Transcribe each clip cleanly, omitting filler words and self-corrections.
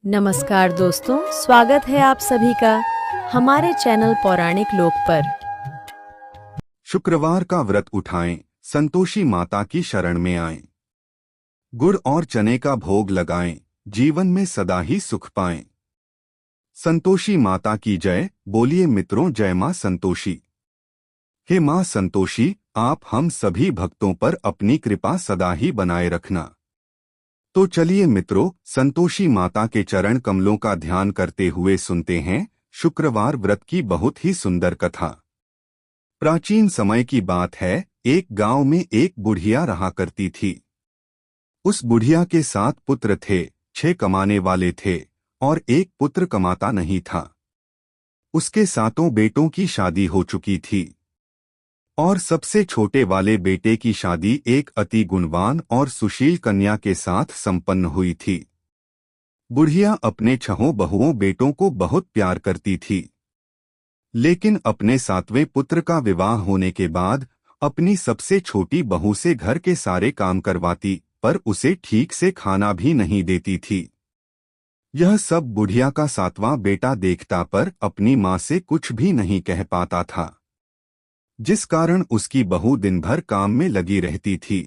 नमस्कार दोस्तों, स्वागत है आप सभी का हमारे चैनल पौराणिक लोक पर। शुक्रवार का व्रत उठाएं, संतोषी माता की शरण में आएं। गुड़ और चने का भोग लगाएं, जीवन में सदा ही सुख पाएं। संतोषी माता की जय, बोलिए मित्रों, जय मां संतोषी। हे मां संतोषी, आप हम सभी भक्तों पर अपनी कृपा सदा ही बनाए रखना। तो चलिए मित्रों, संतोषी माता के चरण कमलों का ध्यान करते हुए सुनते हैं शुक्रवार व्रत की बहुत ही सुंदर कथा। प्राचीन समय की बात है, एक गांव में एक बुढ़िया रहा करती थी। उस बुढ़िया के 7 पुत्र थे, 6 कमाने वाले थे और एक पुत्र कमाता नहीं था। उसके 7 बेटों की शादी हो चुकी थी और सबसे छोटे वाले बेटे की शादी एक अति गुणवान और सुशील कन्या के साथ संपन्न हुई थी। बुढ़िया अपने 6 बहुओं बेटों को बहुत प्यार करती थी, लेकिन अपने 7वें पुत्र का विवाह होने के बाद अपनी सबसे छोटी बहू से घर के सारे काम करवाती, पर उसे ठीक से खाना भी नहीं देती थी। यह सब बुढ़िया का 7वां बेटा देखता पर अपनी माँ से कुछ भी नहीं कह पाता था, जिस कारण उसकी बहू दिन भर काम में लगी रहती थी।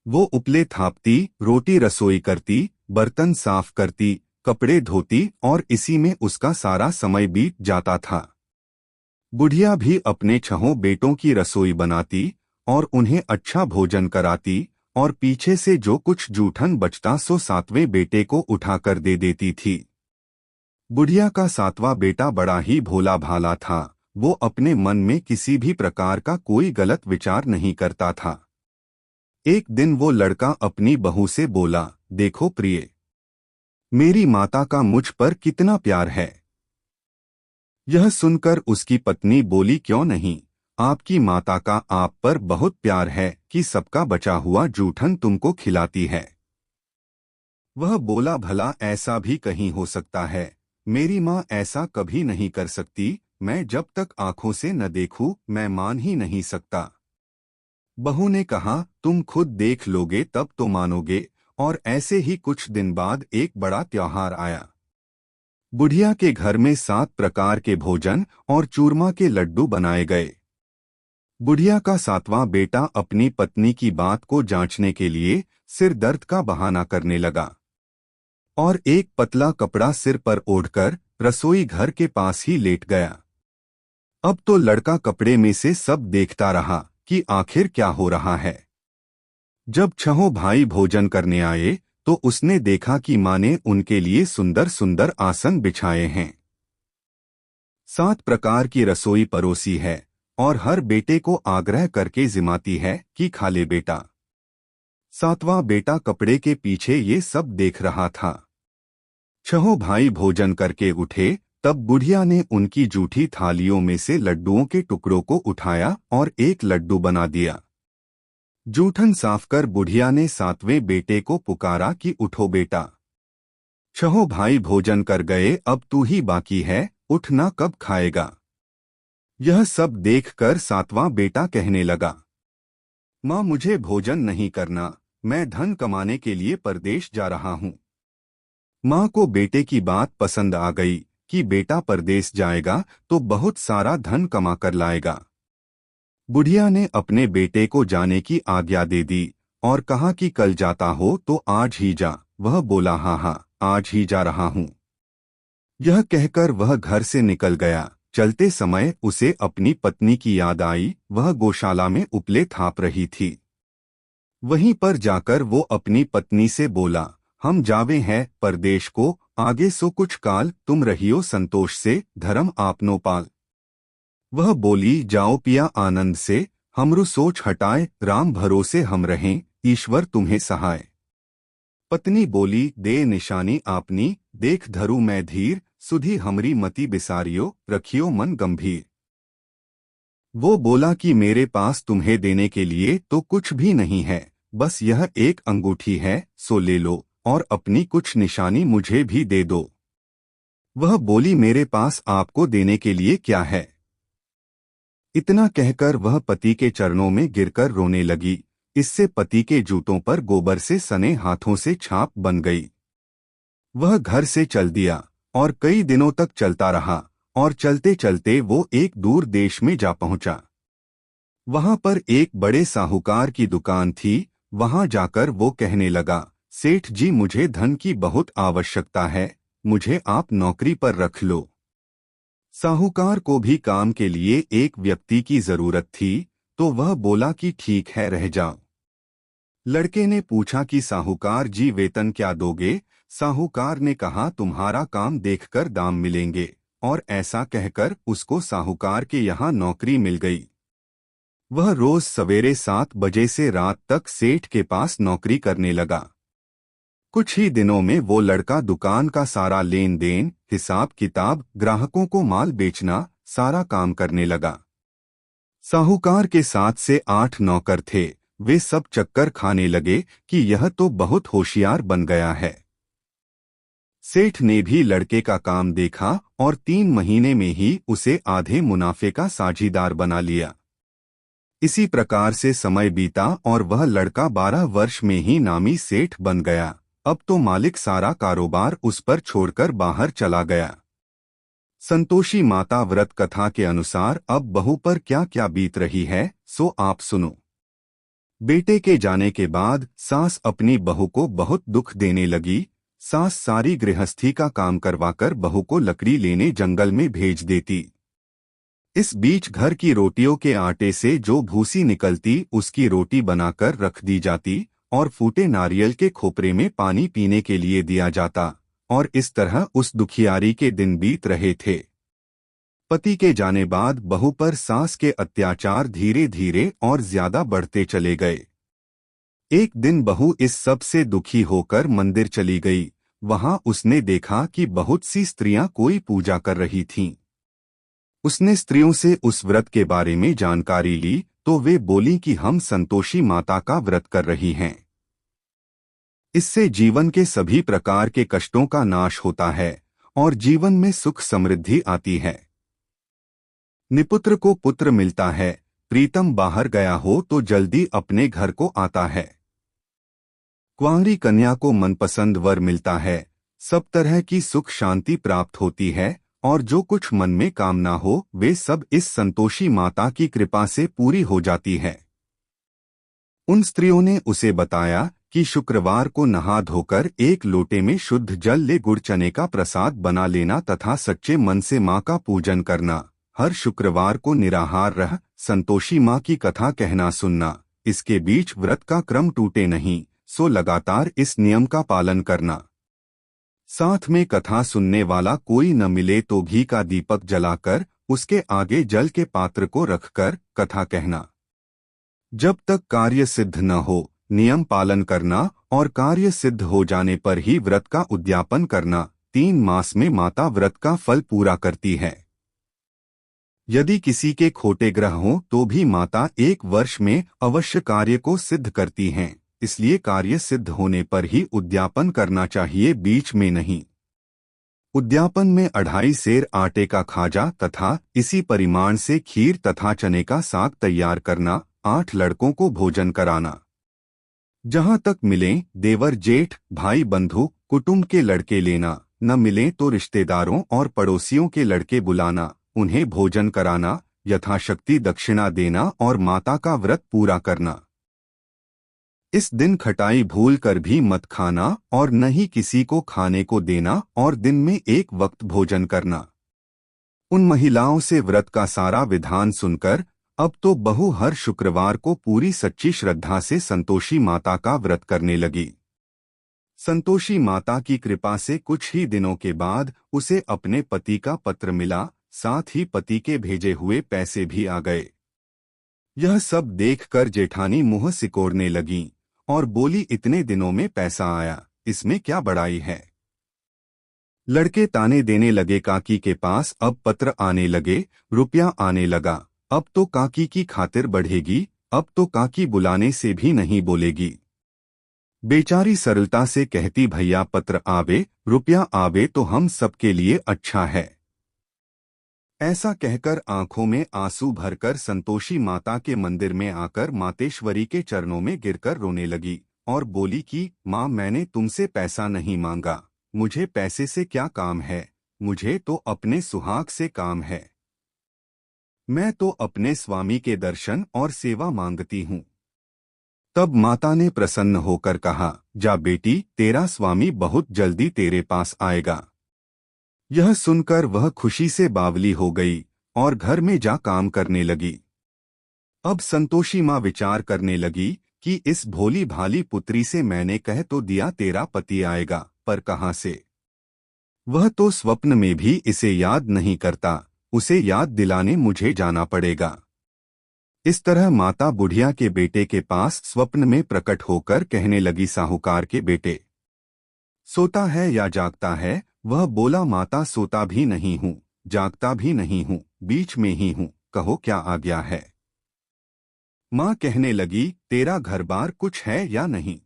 वो उपले थापती, रोटी रसोई करती, बर्तन साफ करती, कपड़े धोती और इसी में उसका सारा समय बीत जाता था। बुढ़िया भी अपने 6 बेटों की रसोई बनाती और उन्हें अच्छा भोजन कराती और पीछे से जो कुछ जूठन बचता सो 7वें बेटे को उठाकर दे देती थी। बुढ़िया का 7वां बेटा बड़ा ही भोला भाला था। वो अपने मन में किसी भी प्रकार का कोई गलत विचार नहीं करता था। एक दिन वो लड़का अपनी बहू से बोला, देखो प्रिय, मेरी माता का मुझ पर कितना प्यार है। यह सुनकर उसकी पत्नी बोली, क्यों नहीं, आपकी माता का आप पर बहुत प्यार है कि सबका बचा हुआ जूठन तुमको खिलाती है। वह बोला, भला ऐसा भी कहीं हो सकता है? मेरी माँ ऐसा कभी नहीं कर सकती। मैं जब तक आंखों से न देखूं मैं मान ही नहीं सकता। बहू ने कहा, तुम खुद देख लोगे तब तो मानोगे। और ऐसे ही कुछ दिन बाद एक बड़ा त्योहार आया। बुढ़िया के घर में 7 प्रकार के भोजन और चूरमा के लड्डू बनाए गए। बुढ़िया का 7वां बेटा अपनी पत्नी की बात को जांचने के लिए सिर दर्द का बहाना करने लगा और एक पतला कपड़ा सिर पर ओढ़कर रसोई घर के पास ही लेट गया। अब तो लड़का कपड़े में से सब देखता रहा कि आखिर क्या हो रहा है। जब 6 भाई भोजन करने आए तो उसने देखा कि माँ ने उनके लिए सुंदर सुंदर आसन बिछाए हैं। 7 प्रकार की रसोई परोसी है और हर बेटे को आग्रह करके जिमाती है कि खा ले बेटा। 7वां बेटा कपड़े के पीछे ये सब देख रहा था। 6 भाई भोजन करके उठे तब बुढ़िया ने उनकी जूठी थालियों में से लड्डुओं के टुकड़ों को उठाया और एक लड्डू बना दिया। जूठन साफ कर बुढ़िया ने 7वें बेटे को पुकारा कि उठो बेटा, 6 भाई भोजन कर गए, अब तू ही बाकी है, उठना कब खाएगा। यह सब देखकर 7वां बेटा कहने लगा, माँ मुझे भोजन नहीं करना, मैं धन कमाने के लिए परदेश जा रहा हूँ। माँ को बेटे की बात पसंद आ गई कि बेटा परदेश जाएगा तो बहुत सारा धन कमा कर लाएगा। बुढ़िया ने अपने बेटे को जाने की आज्ञा दे दी और कहा कि कल जाता हो तो आज ही जा। वह बोला, हाँ हाँ, आज ही जा रहा हूँ। यह कहकर वह घर से निकल गया। चलते समय उसे अपनी पत्नी की याद आई। वह गौशाला में उपले थाप रही थी। वहीं पर जाकर वो अपनी पत्नी से बोला, हम जावे हैं परदेश को, आगे सो कुछ काल तुम रहियो संतोष से, धर्म आपनो पाल। वह बोली, जाओ पिया आनंद से, हमरु सोच हटाए, राम भरोसे हम रहें, ईश्वर तुम्हें सहाय। पत्नी बोली, दे निशानी आपनी, देख धरू मैं धीर, सुधी हमरी मति बिसारियो, रखियो मन गंभीर। वो बोला कि मेरे पास तुम्हें देने के लिए तो कुछ भी नहीं है, बस यह एक अंगूठी है, सो ले लो और अपनी कुछ निशानी मुझे भी दे दो। वह बोली, मेरे पास आपको देने के लिए क्या है। इतना कहकर वह पति के चरणों में गिरकर रोने लगी। इससे पति के जूतों पर गोबर से सने हाथों से छाप बन गई। वह घर से चल दिया और कई दिनों तक चलता रहा और चलते चलते वो एक दूर देश में जा पहुंचा। वहां पर एक बड़े साहूकार की दुकान थी। वहां जाकर वो कहने लगा, सेठ जी मुझे धन की बहुत आवश्यकता है, मुझे आप नौकरी पर रख लो। साहूकार को भी काम के लिए एक व्यक्ति की जरूरत थी, तो वह बोला कि ठीक है रह जाओ। लड़के ने पूछा कि साहूकार जी वेतन क्या दोगे? साहूकार ने कहा तुम्हारा काम देखकर दाम मिलेंगे, और ऐसा कहकर उसको साहूकार के यहाँ नौकरी मिल गई। वह रोज सवेरे 7 बजे से रात तक सेठ के पास नौकरी करने लगा। कुछ ही दिनों में वो लड़का दुकान का सारा लेन देन, हिसाब किताब, ग्राहकों को माल बेचना, सारा काम करने लगा। साहूकार के 7 से 8 नौकर थे। वे सब चक्कर खाने लगे कि यह तो बहुत होशियार बन गया है। सेठ ने भी लड़के का काम देखा और 3 महीने में ही उसे आधे मुनाफे का साझीदार बना लिया। इसी प्रकार से समय बीता और वह लड़का 12 वर्ष में ही नामी सेठ बन गया। अब तो मालिक सारा कारोबार उस पर छोड़कर बाहर चला गया। संतोषी माता व्रत कथा के अनुसार अब बहू पर क्या क्या बीत रही है, सो आप सुनो। बेटे के जाने के बाद सास अपनी बहू को बहुत दुख देने लगी। सास सारी गृहस्थी का काम करवाकर बहू को लकड़ी लेने जंगल में भेज देती। इस बीच घर की रोटियों के आटे से जो भूसी निकलती उसकी रोटी बनाकर रख दी जाती और फूटे नारियल के खोपरे में पानी पीने के लिए दिया जाता, और इस तरह उस दुखियारी के दिन बीत रहे थे। पति के जाने बाद बहू पर सास के अत्याचार धीरे धीरे और ज्यादा बढ़ते चले गए। एक दिन बहू इस सब से दुखी होकर मंदिर चली गई। वहां उसने देखा कि बहुत सी स्त्रियां कोई पूजा कर रही थीं। उसने स्त्रियों से उस व्रत के बारे में जानकारी ली तो वे बोली कि हम संतोषी माता का व्रत कर रही हैं। इससे जीवन के सभी प्रकार के कष्टों का नाश होता है और जीवन में सुख समृद्धि आती है। निपुत्र को पुत्र मिलता है, प्रीतम बाहर गया हो तो जल्दी अपने घर को आता है। कुंवारी कन्या को मनपसंद वर मिलता है, सब तरह की सुख शांति प्राप्त होती है और जो कुछ मन में कामना हो वे सब इस संतोषी माता की कृपा से पूरी हो जाती है। उन स्त्रियों ने उसे बताया कि शुक्रवार को नहा धोकर एक लोटे में शुद्ध जल ले गुड़ चने का प्रसाद बना लेना तथा सच्चे मन से माँ का पूजन करना। हर शुक्रवार को निराहार रह संतोषी माँ की कथा कहना सुनना। इसके बीच व्रत का क्रम टूटे नहीं, सो लगातार इस नियम का पालन करना। साथ में कथा सुनने वाला कोई न मिले तो घी का दीपक जलाकर उसके आगे जल के पात्र को रखकर कथा कहना। जब तक कार्य सिद्ध न हो नियम पालन करना और कार्य सिद्ध हो जाने पर ही व्रत का उद्यापन करना। 3 मास में माता व्रत का फल पूरा करती है। यदि किसी के खोटे ग्रह हों तो भी माता 1 वर्ष में अवश्य कार्य को सिद्ध करती हैं, इसलिए कार्य सिद्ध होने पर ही उद्यापन करना चाहिए, बीच में नहीं। उद्यापन में 2.5 सेर आटे का खाजा तथा इसी परिमाण से खीर तथा चने का साग तैयार करना। 8 लड़कों को भोजन कराना। जहां तक मिलें देवर जेठ भाई बंधु कुटुंब के लड़के लेना, न मिलें तो रिश्तेदारों और पड़ोसियों के लड़के बुलाना, उन्हें भोजन कराना, यथाशक्ति दक्षिणा देना और माता का व्रत पूरा करना। इस दिन खटाई भूल कर भी मत खाना और न ही किसी को खाने को देना और दिन में 1 वक्त भोजन करना। उन महिलाओं से व्रत का सारा विधान सुनकर अब तो बहू हर शुक्रवार को पूरी सच्ची श्रद्धा से संतोषी माता का व्रत करने लगी। संतोषी माता की कृपा से कुछ ही दिनों के बाद उसे अपने पति का पत्र मिला, साथ ही पति के भेजे हुए पैसे भी आ गए। यह सब देखकर जेठानी मुंह सिकोड़ने लगी और बोली, इतने दिनों में पैसा आया, इसमें क्या बड़ाई है। लड़के ताने देने लगे, काकी के पास अब पत्र आने लगे, रुपया आने लगा, अब तो काकी की खातिर बढ़ेगी, अब तो काकी बुलाने से भी नहीं बोलेगी। बेचारी सरलता से कहती, भैया पत्र आवे रुपया आवे तो हम सबके लिए अच्छा है। ऐसा कहकर आंखों में आंसू भरकर संतोषी माता के मंदिर में आकर मातेश्वरी के चरणों में गिरकर रोने लगी और बोली कि माँ मैंने तुमसे पैसा नहीं मांगा, मुझे पैसे से क्या काम है, मुझे तो अपने सुहाग से काम है। मैं तो अपने स्वामी के दर्शन और सेवा मांगती हूँ। तब माता ने प्रसन्न होकर कहा, जा बेटी, तेरा स्वामी बहुत जल्दी तेरे पास आएगा। यह सुनकर वह खुशी से बावली हो गई और घर में जा काम करने लगी। अब संतोषी माँ विचार करने लगी कि इस भोली भाली पुत्री से मैंने कह तो दिया तेरा पति आएगा, पर कहाँ से? वह तो स्वप्न में भी इसे याद नहीं करता, उसे याद दिलाने मुझे जाना पड़ेगा। इस तरह माता बुढ़िया के बेटे के पास स्वप्न में प्रकट होकर कहने लगी, साहूकार के बेटे, सोता है या जागता है? वह बोला, माता सोता भी नहीं हूँ, जागता भी नहीं हूँ, बीच में ही हूँ, कहो क्या आ गया है? माँ कहने लगी, तेरा घर बार कुछ है या नहीं?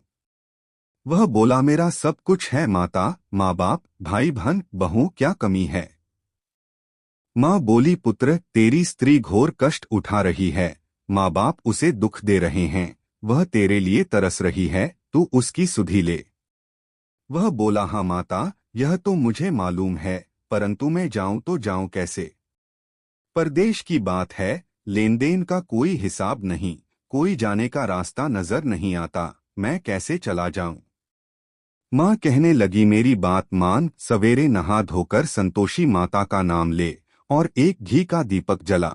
वह बोला, मेरा सब कुछ है माता, माँ बाप, भाई बहन, बहू, क्या कमी है? माँ बोली, पुत्र, तेरी स्त्री घोर कष्ट उठा रही है, माँ बाप उसे दुख दे रहे हैं, वह तेरे लिए तरस रही है, तू उसकी सुधि ले। वह बोला, हाँ माता, यह तो मुझे मालूम है, परंतु मैं जाऊं तो जाऊं कैसे? परदेश की बात है, लेन देन का कोई हिसाब नहीं, कोई जाने का रास्ता नजर नहीं आता, मैं कैसे चला जाऊं? माँ कहने लगी, मेरी बात मान, सवेरे नहा धोकर संतोषी माता का नाम ले और एक घी का दीपक जला।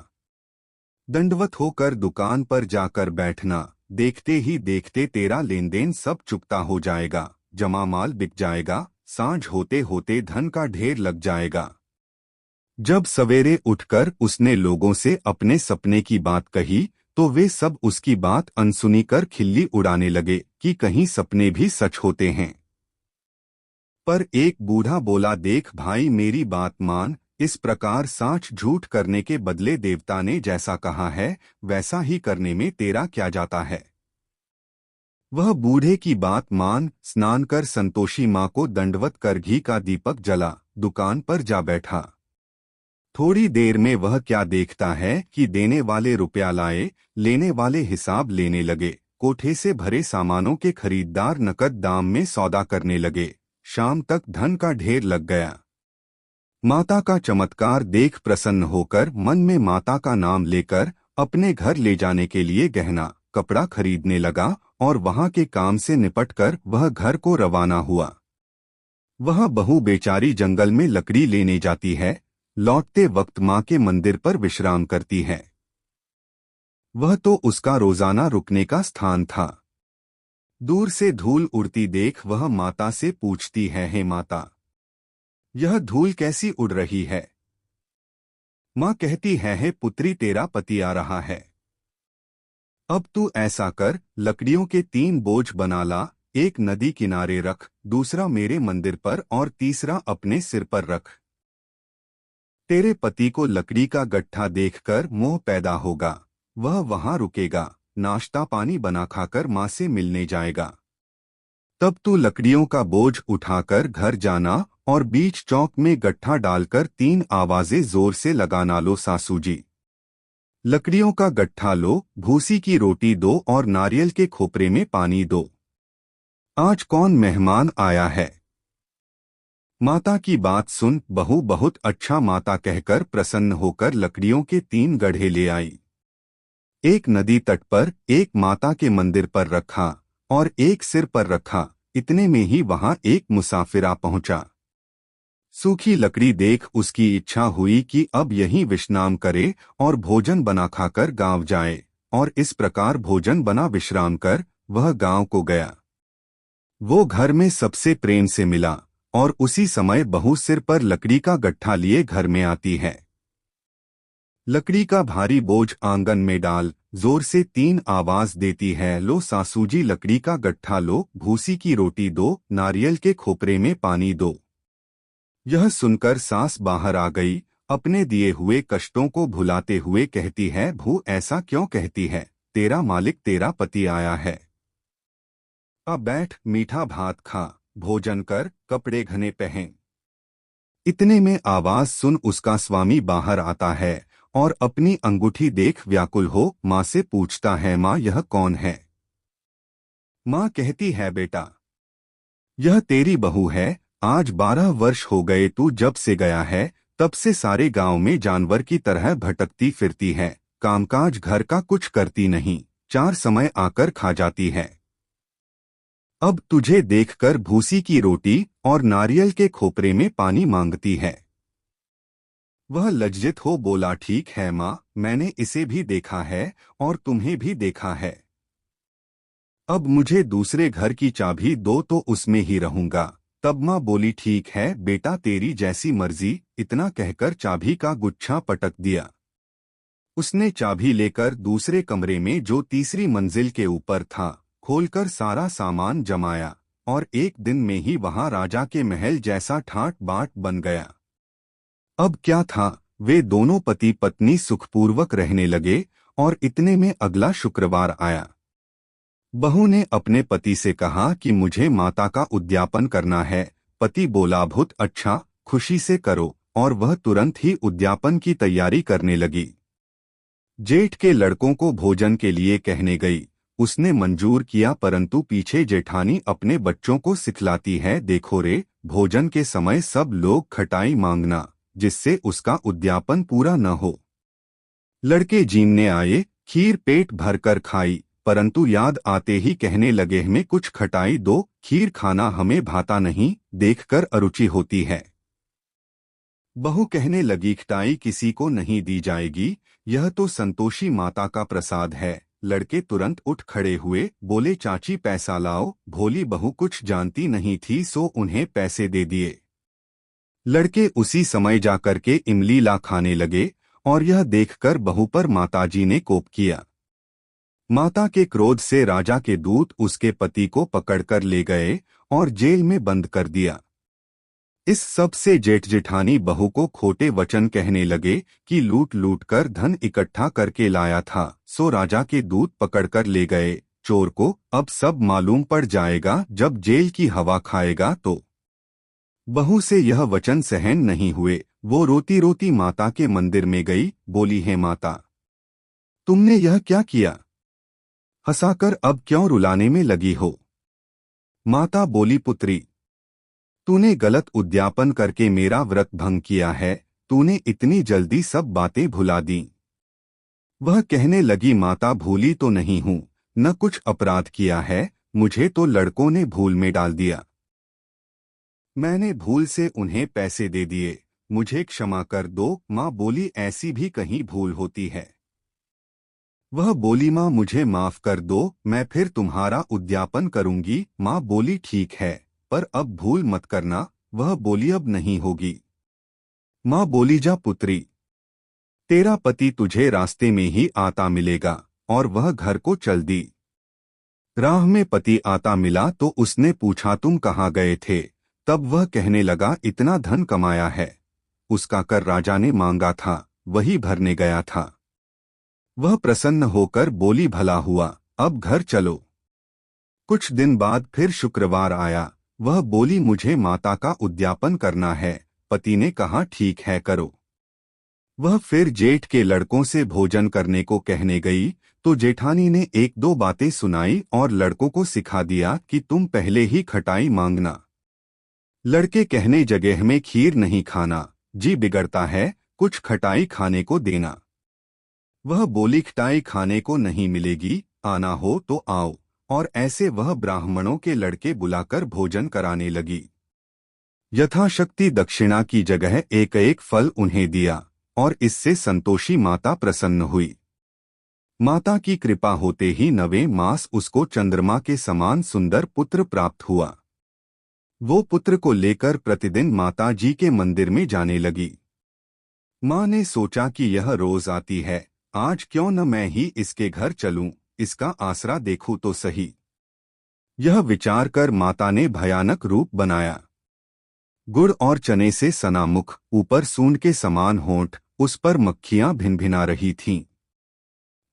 दंडवत होकर दुकान पर जाकर बैठना, देखते ही देखते तेरा लेन देन सब चुकता हो जाएगा, जमा माल बिक जाएगा, सांझ होते होते धन का ढेर लग जाएगा। जब सवेरे उठकर उसने लोगों से अपने सपने की बात कही तो वे सब उसकी बात अनसुनी कर खिल्ली उड़ाने लगे कि कहीं सपने भी सच होते हैं। पर एक बूढ़ा बोला, देख भाई, मेरी बात मान, इस प्रकार साँच झूठ करने के बदले देवता ने जैसा कहा है वैसा ही करने में तेरा क्या जाता है? वह बूढ़े की बात मान स्नान कर संतोषी माँ को दंडवत कर घी का दीपक जला, दुकान पर जा बैठा। थोड़ी देर में वह क्या देखता है कि देने वाले रुपया लाए, लेने वाले हिसाब लेने लगे, कोठे से भरे सामानों के खरीददार नकद दाम में सौदा करने लगे, शाम तक धन का ढेर लग गया। माता का चमत्कार देख प्रसन्न होकर मन में माता का नाम लेकर अपने घर ले जाने के लिए गहना कपड़ा खरीदने लगा और वहां के काम से निपटकर वह घर को रवाना हुआ। वह बहू बेचारी जंगल में लकड़ी लेने जाती है, लौटते वक्त माँ के मंदिर पर विश्राम करती है। वह तो उसका रोजाना रुकने का स्थान था। दूर से धूल उड़ती देख वह माता से पूछती है, हे माता, यह धूल कैसी उड़ रही है? माँ कहती है, हे पुत्री, तेरा पति आ रहा है। अब तू ऐसा कर, लकड़ियों के 3 बोझ बना ला, एक नदी किनारे रख, दूसरा मेरे मंदिर पर और तीसरा अपने सिर पर रख। तेरे पति को लकड़ी का गट्ठा देखकर मोह पैदा होगा, वह वहां रुकेगा, नाश्ता पानी बना खाकर माँ से मिलने जाएगा। तब तू लकड़ियों का बोझ उठाकर घर जाना और बीच चौक में गट्ठा डालकर 3 आवाजें जोर से लगाना, लो सासू जी, लकड़ियों का गट्ठा लो, भूसी की रोटी दो और नारियल के खोपरे में पानी दो। आज कौन मेहमान आया है? माता की बात सुन बहू बहुत अच्छा माता कहकर प्रसन्न होकर लकड़ियों के 3 गड्ढे ले आई। एक नदी तट पर, एक माता के मंदिर पर रखा और एक सिर पर रखा। इतने में ही वहां एक मुसाफिर आ पहुंचा। सूखी लकड़ी देख उसकी इच्छा हुई कि अब यहीं विश्राम करे और भोजन बना खाकर गांव जाए, और इस प्रकार भोजन बना विश्राम कर वह गांव को गया। वो घर में सबसे प्रेम से मिला और उसी समय बहू सिर पर लकड़ी का गट्ठा लिए घर में आती है। लकड़ी का भारी बोझ आंगन में डाल, जोर से 3 आवाज देती है, लो सासू जी, लकड़ी का गट्ठा लो, भूसी की रोटी दो, नारियल के खोपरे में पानी दो। यह सुनकर सास बाहर आ गई, अपने दिए हुए कष्टों को भुलाते हुए कहती है, भू ऐसा क्यों कहती है? तेरा मालिक तेरा पति आया है। अब बैठ, मीठा भात खा, भोजन कर, कपड़े घने पहन। इतने में आवाज सुन उसका स्वामी बाहर आता है और अपनी अंगूठी देख व्याकुल हो माँ से पूछता है, माँ यह कौन है? माँ कहती है, बेटा यह तेरी बहू है, आज 12 वर्ष हो गए तू जब से गया है, तब से सारे गांव में जानवर की तरह भटकती फिरती है, कामकाज घर का कुछ करती नहीं, 4 समय आकर खा जाती है। अब तुझे देखकर भूसी की रोटी और नारियल के खोपरे में पानी मांगती है। वह लज्जित हो बोला, ठीक है माँ, मैंने इसे भी देखा है और तुम्हें भी देखा है। अब मुझे दूसरे घर की चाबी दो तो उसमें ही रहूंगा। तब माँ बोली, ठीक है बेटा, तेरी जैसी मर्जी। इतना कहकर चाबी का गुच्छा पटक दिया। उसने चाबी लेकर दूसरे कमरे में जो तीसरी मंजिल के ऊपर था, खोलकर सारा सामान जमाया और एक दिन में ही वहां राजा के महल जैसा ठाट बाट बन गया। अब क्या था, वे दोनों पति पत्नी सुखपूर्वक रहने लगे और इतने में अगला शुक्रवार आया। बहू ने अपने पति से कहा कि मुझे माता का उद्यापन करना है। पति बोला, बहुत अच्छा, खुशी से करो, और वह तुरंत ही उद्यापन की तैयारी करने लगी। जेठ के लड़कों को भोजन के लिए कहने गई। उसने मंजूर किया, परंतु पीछे जेठानी अपने बच्चों को सिखलाती है, देखो रे, भोजन के समय सब लोग खटाई मांगना, जिससे उसका उद्यापन पूरा न हो। लड़के जीमने आए, खीर पेट भरकर खाई, परंतु याद आते ही कहने लगे, हमें कुछ खटाई दो, खीर खाना हमें भाता नहीं, देखकर अरुचि होती है। बहू कहने लगी, खटाई किसी को नहीं दी जाएगी, यह तो संतोषी माता का प्रसाद है। लड़के तुरंत उठ खड़े हुए, बोले, चाची पैसा लाओ। भोली बहू कुछ जानती नहीं थी, सो उन्हें पैसे दे दिए। लड़के उसी समय जाकर के इमली ला खाने लगे और यह देखकर बहू पर माताजी ने कोप किया। माता के क्रोध से राजा के दूत उसके पति को पकड़कर ले गए और जेल में बंद कर दिया। इस सब से जेठ जेठानी बहू को खोटे वचन कहने लगे कि लूट लूट कर धन इकट्ठा करके लाया था, सो राजा के दूत पकड़कर ले गए चोर को। अब सब मालूम पड़ जाएगा जब जेल की हवा खाएगा तो। बहू से यह वचन सहन नहीं हुए। वो रोती रोती माता के मंदिर में गई, बोली, है माता, तुमने यह क्या किया? हंसाकर अब क्यों रुलाने में लगी हो? माता बोली, पुत्री, तूने गलत उद्यापन करके मेरा व्रत भंग किया है, तूने इतनी जल्दी सब बातें भुला दी। वह कहने लगी, माता, भूली तो नहीं हूं, न कुछ अपराध किया है, मुझे तो लड़कों ने भूल में डाल दिया। मैंने भूल से उन्हें पैसे दे दिए, मुझे क्षमा कर दो। माँ बोली, ऐसी भी कहीं भूल होती है। वह बोली, माँ मुझे माफ कर दो, मैं फिर तुम्हारा उद्यापन करूंगी। माँ बोली, ठीक है, पर अब भूल मत करना। वह बोली, अब नहीं होगी। माँ बोली, जा पुत्री, तेरा पति तुझे रास्ते में ही आता मिलेगा। और वह घर को चल दी। राह में पति आता मिला तो उसने पूछा, तुम कहाँ गए थे? तब वह कहने लगा, इतना धन कमाया है, उसका कर राजा ने मांगा था, वही भरने गया था। वह प्रसन्न होकर बोली, भला हुआ, अब घर चलो। कुछ दिन बाद फिर शुक्रवार आया। वह बोली, मुझे माता का उद्यापन करना है। पति ने कहा, ठीक है, करो। वह फिर जेठ के लड़कों से भोजन करने को कहने गई तो जेठानी ने एक दो बातें सुनाई और लड़कों को सिखा दिया कि तुम पहले ही खटाई मांगना। लड़के कहने, जगह में खीर नहीं खाना, जी बिगड़ता है, कुछ खटाई खाने को देना। वह बोली, खटाई खाने को नहीं मिलेगी, आना हो तो आओ। और ऐसे वह ब्राह्मणों के लड़के बुलाकर भोजन कराने लगी। यथाशक्ति दक्षिणा की जगह एक एक फल उन्हें दिया और इससे संतोषी माता प्रसन्न हुई। माता की कृपा होते ही 9वें मास उसको चंद्रमा के समान सुंदर पुत्र प्राप्त हुआ। वो पुत्र को लेकर प्रतिदिन माता जी के मंदिर में जाने लगी। माँ ने सोचा कि यह रोज आती है, आज क्यों न मैं ही इसके घर चलूं, इसका आसरा देखूं तो सही। यह विचार कर माता ने भयानक रूप बनाया। गुड़ और चने से सना मुख, ऊपर सूंड के समान होंठ, उस पर मक्खियां भिनभिना रही थीं।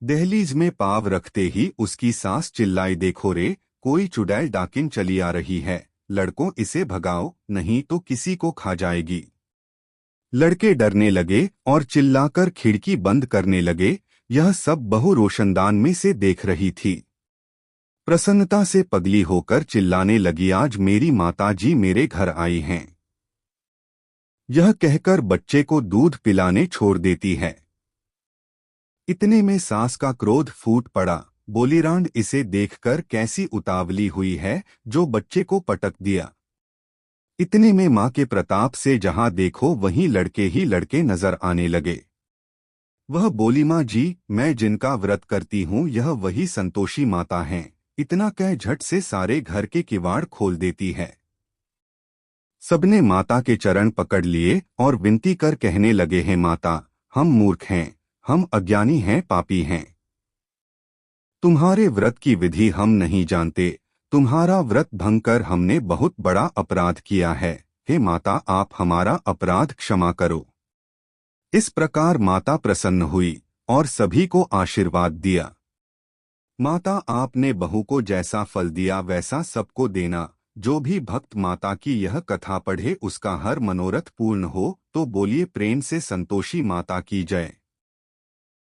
दहलीज में पाँव रखते ही उसकी सास चिल्लाई, देखो रे, कोई चुड़ैल डाकिन चली आ रही है, लड़कों इसे भगाओ, नहीं तो किसी को खा जाएगी। लड़के डरने लगे और चिल्लाकर खिड़की बंद करने लगे। यह सब बहू रोशनदान में से देख रही थी। प्रसन्नता से पगली होकर चिल्लाने लगी, आज मेरी माता जी मेरे घर आई हैं। यह कहकर बच्चे को दूध पिलाने छोड़ देती है। इतने में सास का क्रोध फूट पड़ा, बोली, रांड इसे देखकर कैसी उतावली हुई है जो बच्चे को पटक दिया। इतने में मां के प्रताप से जहां देखो वहीं लड़के ही लड़के नजर आने लगे। वह बोली, मां जी, मैं जिनका व्रत करती हूँ यह वही संतोषी माता हैं। इतना कह झट से सारे घर के किवाड़ खोल देती है। सबने माता के चरण पकड़ लिए और विनती कर कहने लगे, हैं माता, हम मूर्ख हैं, हम अज्ञानी हैं, पापी हैं। तुम्हारे व्रत की विधि हम नहीं जानते। तुम्हारा व्रत भंग कर हमने बहुत बड़ा अपराध किया है। हे माता, आप हमारा अपराध क्षमा करो। इस प्रकार माता प्रसन्न हुई और सभी को आशीर्वाद दिया। माता, आपने बहू को जैसा फल दिया वैसा सबको देना। जो भी भक्त माता की यह कथा पढ़े उसका हर मनोरथ पूर्ण हो। तो बोलिए प्रेम से संतोषी माता की जय।